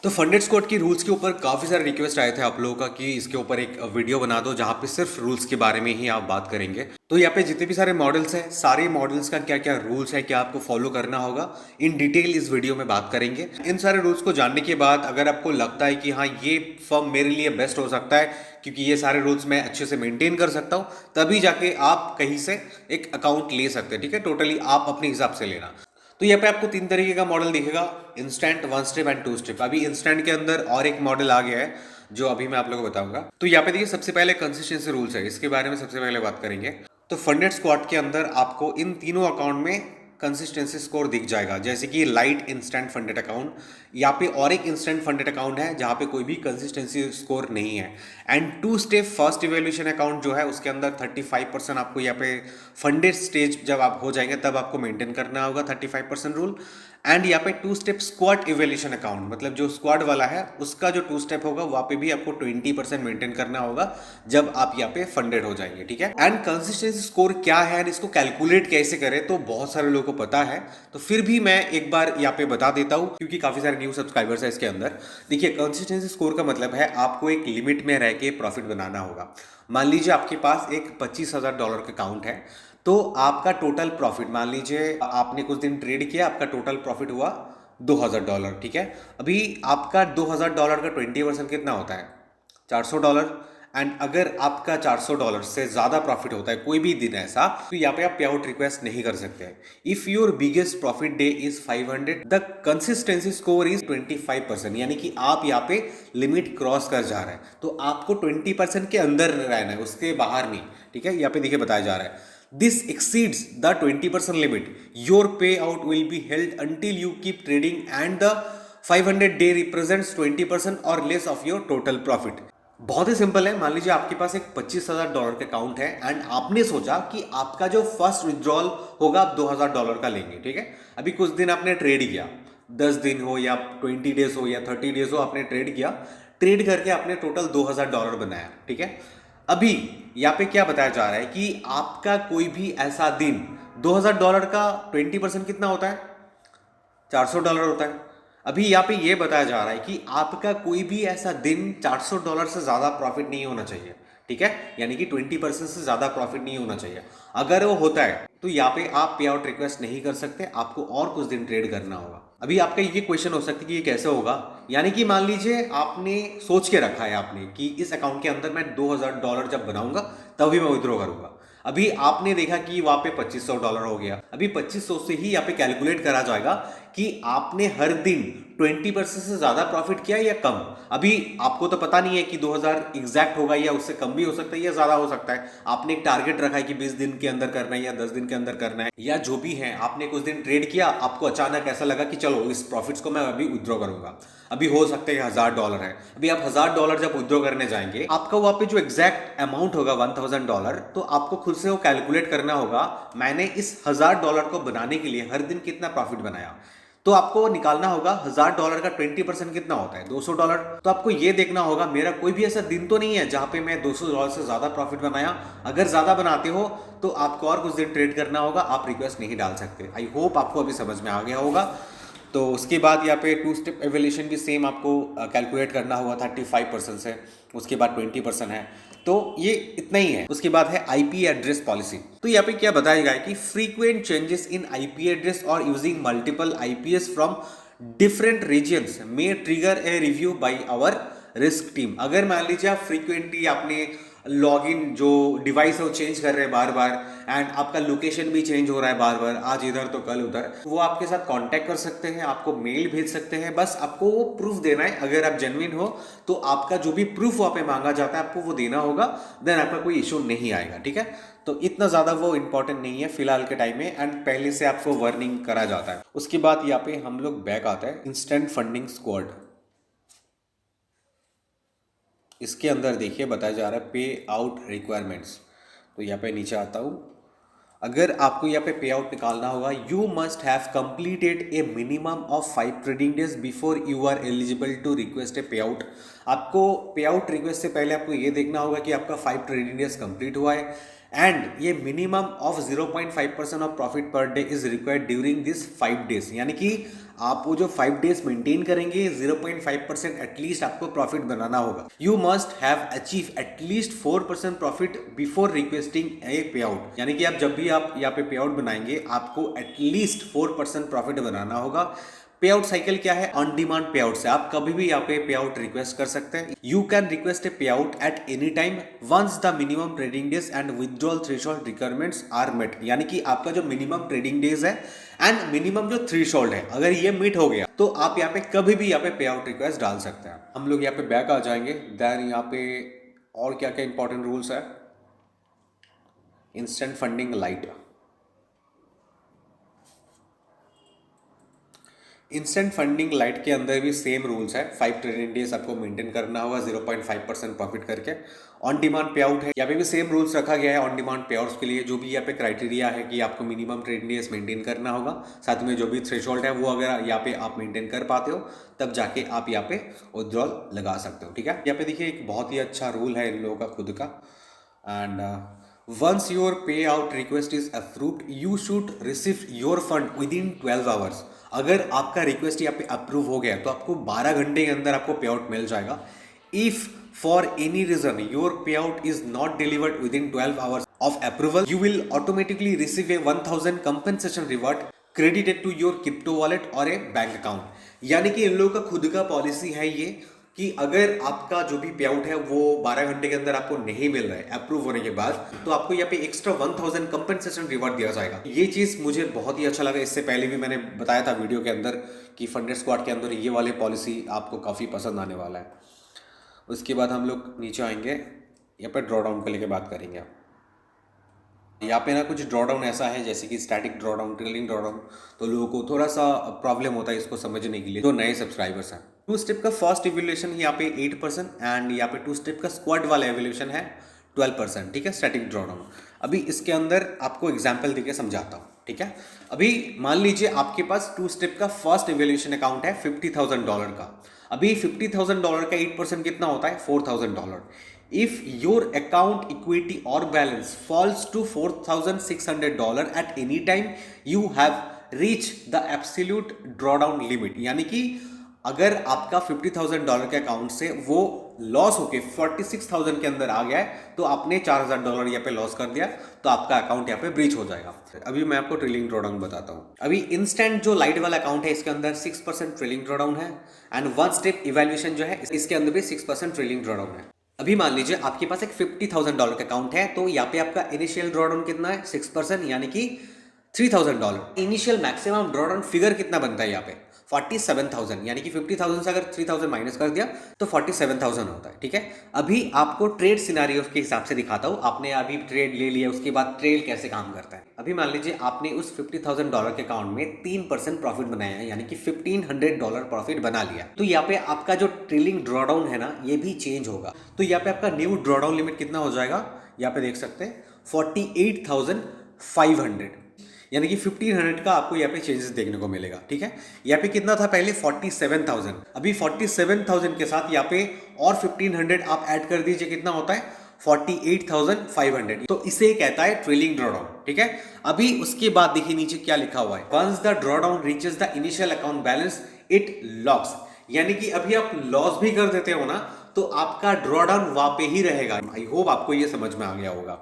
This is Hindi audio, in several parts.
तो फंडेड स्क्वाड की रूल्स के ऊपर काफ़ी सारे रिक्वेस्ट आए थे आप लोगों का कि इसके ऊपर एक वीडियो बना दो जहाँ पे सिर्फ रूल्स के बारे में ही आप बात करेंगे। तो यहाँ पे जितने भी सारे मॉडल्स हैं, सारे मॉडल्स का क्या क्या रूल्स है, क्या आपको फॉलो करना होगा, इन डिटेल इस वीडियो में बात करेंगे। इन सारे रूल्स को जानने के बाद अगर आपको लगता है कि हाँ ये फर्म मेरे लिए बेस्ट हो सकता है क्योंकि ये सारे रूल्स मैं अच्छे से मेंटेन कर सकता हूँ, तभी जाके आप कहीं से एक अकाउंट ले सकते हैं। ठीक है, टोटली आप अपने हिसाब से लेना। तो यहाँ पे आपको तीन तरीके का मॉडल दिखेगा, instant, one step and two step. अभी इंस्टेंट के अंदर और एक मॉडल आ गया है जो अभी मैं आप लोगों को बताऊंगा। तो यहाँ पे देखिए सबसे पहले कंसिस्टेंसी रूल्स है, इसके बारे में सबसे पहले बात करेंगे। तो फंडेड स्क्वाड के अंदर आपको इन तीनों अकाउंट में कंसिस्टेंसी स्कोर दिख जाएगा, जैसे कि लाइट इंस्टेंट फंडेड अकाउंट, यहाँ पे और एक इंस्टेंट फंडेड अकाउंट है जहाँ पे कोई भी कंसिस्टेंसी स्कोर नहीं है। And two step first evaluation account जो है उसके अंदर 35% आपको यहाँ पे फंडेड स्टेज जब आप हो जाएंगे तब आपको मेंटेन करना होगा 35% रूल। एंड यहाँ पे two step squad evaluation account, मतलब जो स्क्वाड वाला है उसका जो टू स्टेप होगा वहाँ पे भी आपको 20% मेंटेन करना होगा जब आप यहाँ पे फंडेड हो जाएंगे। ठीक है, एंड कंसिस्टेंसी स्कोर क्या है और इसको कैलकुलेट कैसे करें तो बहुत सारे लोगों को पता है, तो फिर भी मैं एक बार यहाँ पे बता देता हूँ क्योंकि काफी सारे न्यू सब्सक्राइबर्स है इसके अंदर। देखिए कंसिस्टेंसी स्कोर का मतलब है आपको एक लिमिट में रह के प्रॉफिट बनाना होगा। मान लीजिए आपके पास एक $25,000 का अकाउंट है, तो आपका टोटल प्रॉफिट, मान लीजिए आपने कुछ दिन ट्रेड किया, आपका टोटल प्रॉफिट हुआ $2,000। ठीक है, अभी आपका $2,000 का 20% कितना होता है? $400। एंड अगर आपका $400 से ज्यादा प्रॉफिट होता है कोई भी दिन ऐसा, तो यहाँ पे आप पे आउट रिक्वेस्ट नहीं कर सकते। If your biggest profit day is 500, the consistency score is 25%, यानी कि आप यहाँ पे लिमिट क्रॉस कर जा रहे हैं, तो आपको 20% के अंदर रहना है, उसके बाहर नहीं। ठीक है, यहाँ पे देखिए बताया जा रहा है this exceeds the 20% limit, your payout will be held until you keep trading and the 500 day represents 20% or less of your total profit। बहुत ही सिंपल है, मान लीजिए आपके पास एक $25,000 का अकाउंट है एंड आपने सोचा कि आपका जो फर्स्ट विड्रॉल होगा आप $2,000 का लेंगे। ठीक है, अभी कुछ दिन आपने ट्रेड किया, 10 दिन हो या 20 डेज हो या 30 डेज हो, आपने ट्रेड किया, ट्रेड करके आपने टोटल $2,000 बनाया। ठीक है, अभी यहाँ पे क्या बताया जा रहा है कि आपका कोई भी ऐसा दिन, $2,000 का 20% कितना होता है? $400 होता है। अभी यहाँ पे ये बताया जा रहा है कि आपका कोई भी ऐसा दिन $400 से ज्यादा प्रॉफिट नहीं होना चाहिए। ठीक है, यानी कि 20% से ज्यादा प्रॉफिट नहीं होना चाहिए। अगर वो होता है तो यहाँ पे आप पे आउट रिक्वेस्ट नहीं कर सकते, आपको और कुछ दिन ट्रेड करना होगा। अभी आपका ये क्वेश्चन हो सकता है कि ये कैसे होगा, यानी कि मान लीजिए आपने सोच के रखा है आपने कि इस अकाउंट के अंदर मैं $2,000 जब बनाऊंगा तभी मैं विड्रॉ करूंगा। अभी आपने देखा कि वहां पे $2,500 हो गया, अभी 2500 से ही यहाँ पे कैलकुलेट करा जाएगा कि आपने हर दिन 20% से ज्यादा प्रॉफिट किया या कम। अभी आपको तो पता नहीं है कि 2000 एग्जैक्ट होगा या उससे कम भी हो सकता है या ज्यादा हो सकता है। आपने एक टारगेट रखा है कि 20 दिन के अंदर करना है या 10 दिन के अंदर करना है या जो भी है, आपने कुछ दिन ट्रेड किया, आपको अचानक ऐसा लगा कि चलो इस प्रॉफिट्स को मैं अभी विड्रॉ करूंगा। अभी हो सकता है $1,000 है, अभी आप $1,000 जब विड्रॉ करने जाएंगे, आपका वहां पे जो एग्जैक्ट अमाउंट होगा $1,000, तो आपको खुद से वो कैलकुलेट करना होगा मैंने इस $1,000 को बनाने के लिए हर दिन कितना प्रॉफिट बनाया। तो आपको निकालना होगा $1,000 का 20% कितना होता है? $200। तो आपको ये देखना होगा मेरा कोई भी ऐसा दिन तो नहीं है जहां पे मैं $200 से ज्यादा प्रॉफिट बनाया। अगर ज्यादा बनाते हो तो आपको और कुछ दिन ट्रेड करना होगा, आप रिक्वेस्ट नहीं डाल सकते। आई होप आपको अभी समझ में आ गया होगा। तो उसके बाद यहाँ पे टू स्टेप एवेल्यूशन भी सेम आपको कैलकुलेट करना होगा 35% से, उसके बाद 20% है, तो ये इतना ही है। उसके बाद है आईपी एड्रेस पॉलिसी। तो यहाँ पे क्या बताया गया है कि frequent changes in IP address और using multiple IPs from different regions में trigger a review by our risk team. अगर मान लीजिए आप फ्रीक्वेंटली आपने लॉगिन जो डिवाइस है वो चेंज कर रहे हैं बार बार, एंड आपका लोकेशन भी चेंज हो रहा है बार बार, आज इधर तो कल उधर, वो आपके साथ कांटेक्ट कर सकते हैं, आपको मेल भेज सकते हैं। बस आपको वो प्रूफ देना है। अगर आप जेन्युइन हो तो आपका जो भी प्रूफ वहां पे मांगा जाता है आपको वो देना होगा, देन आपका कोई इशू नहीं आएगा। ठीक है, तो इतना ज्यादा वो इंपॉर्टेंट नहीं है फिलहाल के टाइम में, एंड पहले से आपको वार्निंग करा जाता है। उसके बाद यहाँ पे हम लोग बैक आता है इंस्टेंट फंडिंग स्क्वाड। इसके अंदर देखिए बताया जा रहा है पे आउट रिक्वायरमेंट्स। तो यहाँ पे नीचे आता हूँ, अगर आपको यहाँ पे पे आउट निकालना होगा, you must have completed a minimum of 5 trading days before you are eligible to request a payout. आपको पे आउट रिक्वेस्ट से पहले आपको ये देखना होगा कि आपका 5 ट्रेडिंग डेज कंप्लीट हुआ है, एंड ये minimum of 0.5% of profit per day is required during this 5 days, यानी कि आप वो जो 5 डेज मेंटेन करेंगे 0.5% एटलीस्ट आपको प्रॉफिट बनाना होगा। You must have achieve at least 4% profit before requesting a payout, यानी कि आप जब भी आप यहाँ पे पे आउट बनाएंगे आपको एटलीस्ट 4% प्रॉफिट बनाना होगा। पे आउट साइकिल क्या है? ऑन डिमांड पे आउट से आप कभी भी यहाँ पे पे आउट रिक्वेस्ट कर सकते हैं। You can request a payout at any time once the minimum trading days and withdrawal threshold requirements are met, यानी कि आपका जो मिनिमम ट्रेडिंग डेज है एंड मिनिमम जो थ्रेशोल्ड है अगर ये मीट हो गया तो आप यहाँ पे कभी भी यहाँ पे पे आउट रिक्वेस्ट डाल सकते हैं। हम लोग यहाँ पे बैक आ जाएंगे। देन यहाँ पे और क्या क्या इंपॉर्टेंट रूल्स है। Instant funding light, instant funding light के अंदर भी सेम रूल्स है। 5 ट्रेडिंग डेज आपको मेंटेन करना होगा 0.5% प्रॉफिट करके। ऑन डिमांड पे आउट है, यहाँ पे भी सेम रूल्स रखा गया है ऑन डिमांड पे आउट्स के लिए। जो भी यहाँ पे क्राइटेरिया है कि आपको मिनिमम ट्रेडिंग डेज मेंटेन करना होगा, साथ में जो भी थ्रेशोल्ड है वो अगर यहाँ पे आप मेंटेन कर पाते हो तब जाके आप यहाँ पे विड्रॉल लगा सकते हो। ठीक है, यहाँ पे देखिए एक बहुत ही अच्छा रूल है इन लोगों का खुद का। And once your payout request is approved you should receive your fund within 12 hours. अगर आपका रिक्वेस्ट यहाँ पे अप्रूव हो गया तो आपको 12 घंटे के अंदर आपको पे आउट मिल जाएगा। If for any reason your payout is not delivered within 12 hours of approval you will automatically receive a 1000 compensation reward credited to your crypto wallet और ए बैंक अकाउंट। यानी कि इन लोगों का खुद का पॉलिसी है ये कि अगर आपका जो भी पे आउट है वो 12 घंटे के अंदर आपको नहीं मिल रहा है अप्रूव होने के बाद, तो आपको यहाँ पे एक्स्ट्रा 1000 कंपनसेशन रिवॉर्ड दिया जाएगा। ये चीज़ मुझे बहुत ही अच्छा लगा। इससे पहले भी मैंने बताया था वीडियो के अंदर कि फंडेड स्क्वाड के अंदर ये वाले पॉलिसी आपको काफ़ी पसंद आने वाला है। उसके बाद हम लोग नीचे आएंगे, यहाँ पर ड्रॉ डाउन को लेकर बात करेंगे। यहाँ पे ना कुछ ड्रॉ डाउन ऐसा है जैसे कि static draw down, trailing draw down, तो लोगों को थोड़ा सा प्रॉब्लम होता है इसको समझने के लिए जो नए सब्सक्राइबर्स हैं। 2 स्टेप का फर्स्ट एवोल्यूशन यहाँ पे 8% एंड यहाँ पे 2 स्टेप का स्क्वाड वाला एवोल्यूशन है 12%। ठीक है, स्टैटिक ड्रॉ डाउन। अभी इसके अंदर आपको एग्जाम्पल देके समझाता हूँ। ठीक है, अभी मान लीजिए आपके पास 2 स्टेप का फर्स्ट एवोल्यूशन अकाउंट है $50,000 का। अभी $50,000 का 8% कितना होता है? $4,000। If your account equity or balance falls to $4,600 at any time, you have reached the absolute drawdown limit। यानी कि अगर आपका $50,000 के अकाउंट से वो लॉस होके 46,000 के अंदर आ गया है तो आपने $4,000 यहाँ पे लॉस कर दिया, तो आपका अकाउंट यहाँ पे ब्रीच हो जाएगा। अभी मैं आपको ट्रेलिंग ड्रॉडाउन बताता हूँ। अभी इंस्टेंट जो लाइट वाला अकाउंट है इसके अंदर 6% ट्रेलिंग ड्रॉडाउन है एंड 1 स्टेप इवैल्यूएशन जो है इसके अंदर भी 6% ट्रेलिंग ड्रॉडाउन है। अभी मान लीजिए आपके पास एक $50,000 का अकाउंट है, तो यहाँ पे आपका इनिशियल ड्रॉडाउन कितना है? 6%, यानी कि $3,000। इनिशियल मैक्सिमम ड्रॉडाउन फिगर कितना बनता है यहाँ पे? 47,000, यानी कि 50,000 से अगर 3,000 माइनस कर दिया तो 47,000 होता है। ठीक है, अभी आपको ट्रेड सिनारियो के हिसाब से दिखाता हूँ। आपने अभी ट्रेड ले लिया, उसके बाद ट्रेड कैसे काम करता है। अभी मान लीजिए आपने उस $50,000 के अकाउंट में 3% प्रॉफिट बनाया है, यानी कि $1,500 प्रॉफिट बना लिया, तो यहाँ पे आपका जो ट्रेलिंग ड्रॉडाउन है ना ये भी चेंज होगा। तो यहाँ पे आपका न्यू ड्रॉडाउन लिमिट कितना हो जाएगा? यहाँ पे देख सकते हैं 48,500, यानी कि 1,500 का आपको यहाँ पे चेंजेस देखने को मिलेगा। ठीक है, यहाँ पे कितना था पहले? 47,000। अभी 47,000 के साथ यहाँ पे और 1,500 आप ऐड कर दीजिए, कितना होता है? 48,500। तो इसे कहता है ट्रेलिंग ड्रॉडाउन। ठीक है, अभी उसके बाद देखिए नीचे क्या लिखा हुआ है, once the drawdown reaches the initial account balance it locks. यानी कि अभी आप लॉस भी कर देते हो ना तो आपका ड्रॉडाउन वहां पे ही रहेगा। आई होप आपको ये समझ में आ गया होगा।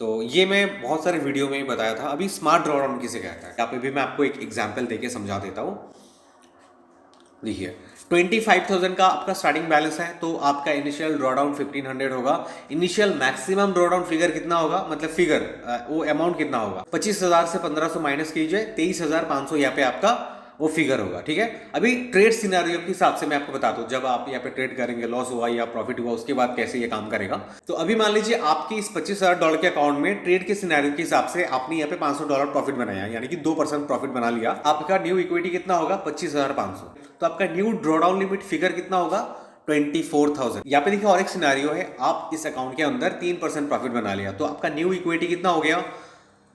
तो ये मैं बहुत सारे वीडियो में ही बताया था। अभी स्मार्ट ड्रॉडाउन किसे कहता है, यहाँ पे भी मैं आपको एक एग्जांपल देके समझा देता हूँ। देखिए 25,000 का आपका स्टार्टिंग बैलेंस है, तो आपका इनिशियल ड्रॉडाउन 1,500 होगा। इनिशियल मैक्सिमम ड्रॉडाउन फिगर कितना होगा, मतलब फिगर वो अमाउंट कितना होगा? 25,000 से 1,500 माइनस कीजिए, 23,500 यहाँ पे आपका वो फिगर होगा। ठीक है, अभी ट्रेड सिनेरियो के हिसाब से मैं आपको बताता हूँ, जब आप यहाँ पे ट्रेड करेंगे, लॉस हुआ या प्रॉफिट हुआ, उसके बाद कैसे ये काम करेगा। तो अभी मान लीजिए आपके इस $25,000 के अकाउंट में ट्रेड के सिनेरियो के हिसाब से आपने यहाँ पे $500 प्रॉफिट बनाया, यानी कि 2% प्रॉफिट बना लिया। आपका न्यू इक्विटी कितना होगा? 25,500। तो आपका न्यू ड्रॉडाउन लिमिट फिगर कितना होगा? 24,000। यहाँ पे देखिए और एक सिनेरियो है, आप इस अकाउंट के अंदर 3% प्रॉफिट बना लिया, तो आपका न्यू इक्विटी कितना हो गया?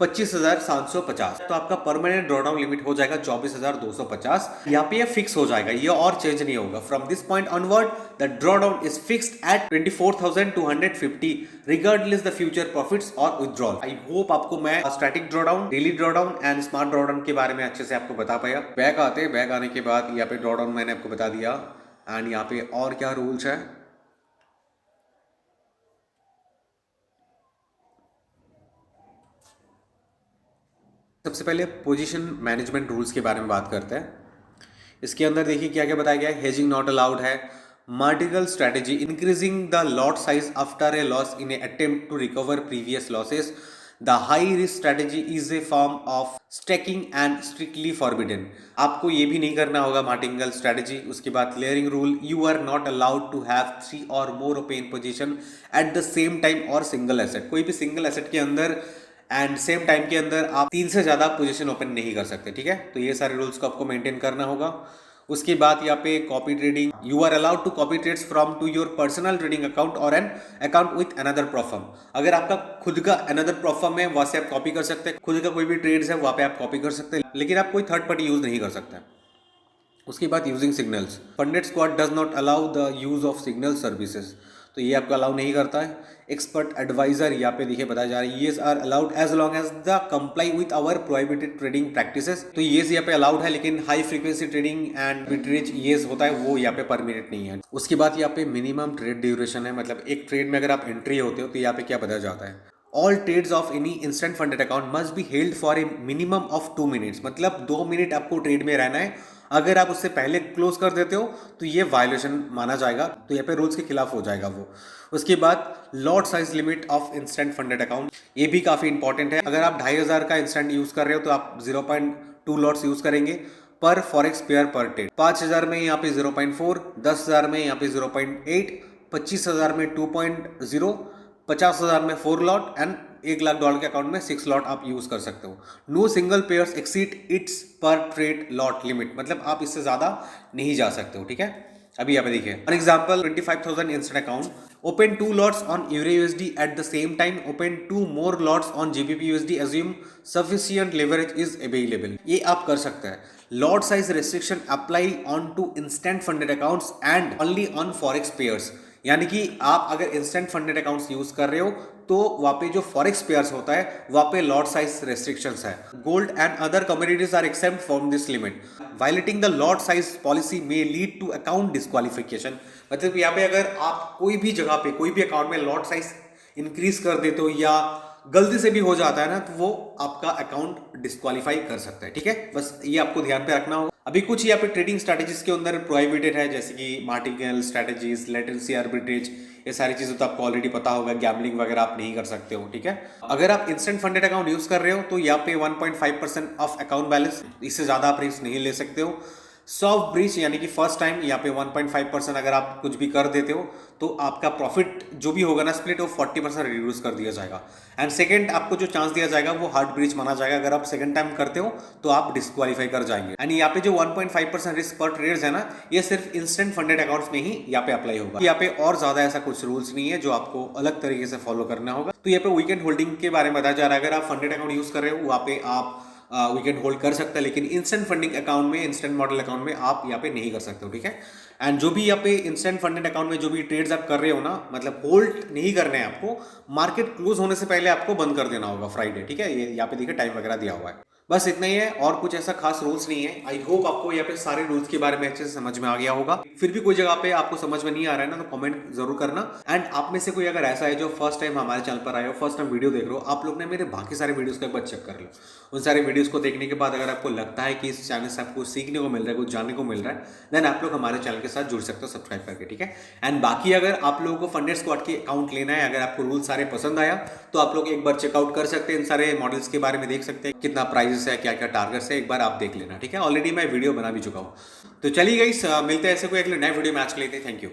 25,750। तो आपका परमानेंट ड्रॉडाउन लिमिट हो जाएगा 24,250। यहाँ पे ये फिक्स हो जाएगा, ये और चेंज नहीं होगा। From this point onward the drawdown is fixed at 24,250 regardless the future profits और विथड्रॉल। आई होप आपको मैं static drawdown, daily drawdown and smart drawdown के बारे में अच्छे से आपको बता पाया। बैक आने के बाद यहाँ पे ड्रॉडाउन मैंने आपको बता दिया। एंड यहाँ पे और क्या रूल्स है, सबसे पहले पोजीशन मैनेजमेंट रूल्स के बारे में बात करते हैं। इसके अंदर देखिए क्या क्या बताया गया है। हेजिंग नॉट अलाउड है। Martingale strategy, increasing the lot size after a loss in a attempt to recover previous losses. The high risk strategy is a form of staking and strictly forbidden. आपको ये भी नहीं करना होगा मार्टिंगल स्ट्रैटेजी। उसके बाद clearing rule, you are not allowed to have 3 और more open position at the same time और सिंगल एसेट। कोई भी सिंगल एसेट के अंदर एंड सेम टाइम के अंदर आप 3 से ज़्यादा पोजीशन ओपन नहीं कर सकते, ठीक है। तो ये सारे रूल्स को आपको मेंटेन करना होगा। उसके बाद यहाँ पे copy trading, you are allowed to copy trades from to your personal trading account और an account with another prop firm. अगर आपका खुद का अनदर प्रोफर्म है वहाँ से आप कॉपी कर सकते हैं, खुद का कोई भी ट्रेड्स है वहाँ पे आप कॉपी कर सकते हैं, लेकिन आप कोई थर्ड पार्टी यूज नहीं कर सकते। उसके बाद using signals, funded squad does not allow the use of signal services. तो ये आपको अलाउ नहीं करता है। एक्सपर्ट एडवाइजर यहाँ पे देखिए बताया जा रहा है, ये are allowed as long as the comply with our prohibited trading practices. तो ये यहाँ पे अलाउड है, लेकिन high frequency trading and arbitrage ये होता है वो यहाँ पे परमिनेंट नहीं है। उसके बाद यहाँ पे मिनिमम ट्रेड ड्यूरेशन है, मतलब एक ट्रेड में अगर आप एंट्री होते हो तो यहाँ पे क्या बताया जाता है, all trades of any instant funded account must be held for a minimum of 2 minutes. मतलब 2 मिनट आपको ट्रेड में रहना है। अगर आप उससे पहले क्लोज कर देते हो तो ये वायलेशन माना जाएगा, तो यहाँ पे रूल्स के खिलाफ हो जाएगा वो। उसके बाद lot size limit of instant funded account, ये भी काफ़ी इंपॉर्टेंट है। अगर आप 2,500 का इंस्टेंट यूज़ कर रहे हो तो आप 0.2 लॉट्स यूज़ करेंगे पर फॉरेक्स पेयर पर ट्रेड। 5,000 में यहाँ पे 0.4, 10,000 में यहाँ पे 0.8, 25,000 में 2.0, 50,000 में 4 लॉट एंड $1,00,000 के अकाउंट में 6 लॉट आप यूज कर सकते हो। No single pairs exceed its per trade lot limit, मतलब आप इससे ज्यादा नहीं जा सकते हो, ठीक है। अभी यहाँ पे देखिए for example 25,000 instant account, open 2 lots on euro USD at the same time, open 2 more lots on GBP USD, assume sufficient leverage is available. ये आप कर सकते हैं। Lot size restriction apply on to instant funded accounts and only on forex pairs. यानी कि आप अगर इंस्टेंट फंडेड अकाउंट्स यूज कर रहे हो तो वहाँ पे जो फॉरेक्स पेयर्स होता है वहाँ पे लॉट साइज रेस्ट्रिक्शंस है। Gold and other commodities are except from this limit. Violating the lot size policy may lead to account disqualification. मतलब यहाँ पे अगर आप कोई भी जगह पे कोई भी अकाउंट में लॉट साइज इंक्रीज कर देते हो या गलती से भी हो जाता है ना, तो वो आपका अकाउंट डिस्क्वालीफाई कर सकता है, ठीक है। बस ये आपको ध्यान पे रखना होगा। अभी कुछ यहाँ पे ट्रेडिंग स्ट्रैटेजीज के अंदर प्रोहिबिटेड है, जैसे कि मार्टिंगल स्ट्रैटेजीज, लेटेंसी आर्बिट्रेज, ये सारी चीजें तो आपको ऑलरेडी पता होगा। गैम्बलिंग वगैरह आप नहीं कर सकते हो, ठीक है। अगर आप इंस्टेंट फंडेड अकाउंट यूज कर रहे हो तो यहाँ पे 1.5% ऑफ अकाउंट बैलेंस, इससे ज्यादा आप रिस्क नहीं ले सकते हो। सॉफ्ट ब्रीच यानी कि फर्स्ट टाइम यहाँ पे 1.5% अगर आप कुछ भी कर देते हो तो आपका प्रॉफिट जो भी होगा ना स्प्लिट, वो 40% रिड्यूस कर दिया जाएगा। एंड सेकंड आपको जो चांस दिया जाएगा वो हार्ड ब्रीच माना जाएगा। अगर आप सेकंड टाइम करते हो तो आप डिस्क्वालीफाई कर जाएंगे। एंड यहाँ पे जो 1.5% रिस्क पर ट्रेड्स है ना, ये सिर्फ इंस्टेंट फंडेड अकाउंट्स में ही यहाँ पे अप्लाई होगा। यहाँ पे और ज्यादा ऐसा कुछ रूल्स नहीं है जो आपको अलग तरीके से फॉलो करना होगा। तो यहाँ पे वीकेंड होल्डिंग के बारे में बताया जा रहा है। अगर आप फंडेड अकाउंट यूज कर रहे हो वहाँ पे आप वीकेंड होल्ड कर सकते हैं, लेकिन इंस्टेंट फंडिंग अकाउंट में, इंस्टेंट मॉडल अकाउंट में आप यहाँ पे नहीं कर सकते हो, ठीक है। एंड जो भी यहाँ पे इंस्टेंट फंडेड अकाउंट में जो भी ट्रेड्स आप कर रहे हो ना, मतलब होल्ड नहीं करने हैं आपको, मार्केट क्लोज होने से पहले आपको बंद कर देना होगा फ्राइडे, ठीक है। ये यहाँ पे देखिए टाइम वगैरह दिया हुआ है। बस इतना ही है और कुछ ऐसा खास रूल्स नहीं है। आई होप आपको यहाँ पे सारे रूल्स के बारे में अच्छे से समझ में आ गया होगा। फिर भी कोई जगह पे आपको समझ में नहीं आ रहा है ना, तो कमेंट जरूर करना। एंड आप में से कोई अगर ऐसा है जो फर्स्ट टाइम हमारे चैनल पर आए हो, फर्स्ट टाइम वीडियो देख रहे हो, आप लोग ने मेरे बाकी सारे वीडियोस को एक बार चेक कर लो। उन सारे वीडियोस को देखने के बाद अगर आपको लगता है कि इस चैनल से आपको सीखने को मिल रहा है, कुछ जानने को मिल रहा है, देन आप लोग हमारे चैनल के साथ जुड़ सकते हो सब्सक्राइब करके, ठीक है। एंड बाकी अगर आप लोगों को फंडेड स्क्वाड के अकाउंट लेना है, अगर आपको रूल सारे पसंद आया तो आप लोग एक बार चेकआउट कर सकते हैं, इन सारे मॉडल्स के बारे में देख सकते हैं, कितना प्राइस है, क्या क्या टारगेट से, एक बार आप देख लेना, ठीक है। ऑलरेडी मैं वीडियो बना भी चुका हूँ। तो चलिए गाइस, मिलते हैं ऐसे कोई अगले नए वीडियो में। आज के लिए थैंक यू।